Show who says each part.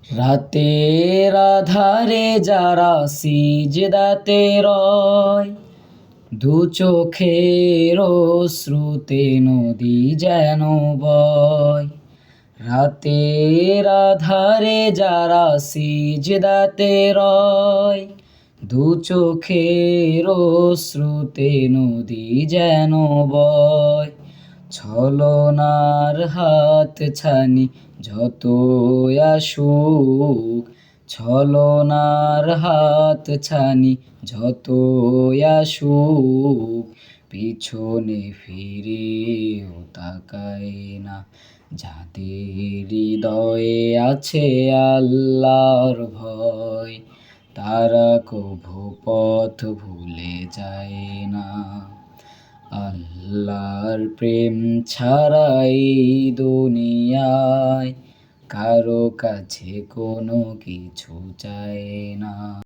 Speaker 1: রাতের আধারে যারা সিজদাতে রয়, দু চোখের অশ্রুতে নদী যেন বয়। রাতের আধারে যারা সিজদাতে রয়, দু চোখের অশ্রুতে নদী যেন বয়। ছলনার হাত ছানি যত আসুক, ছলনার হাত ছানি যত আসুক, পিছনে ফিরেও তাকায় না যাদের হৃদয়ে আছে আল্লাহর ভয়। তারা কভু পথ ভুলে যায় না। আল্লাহর প্রেম ছাড়া এই দুনিয়ায় কারো কাছে কোনো কিছু চায় না।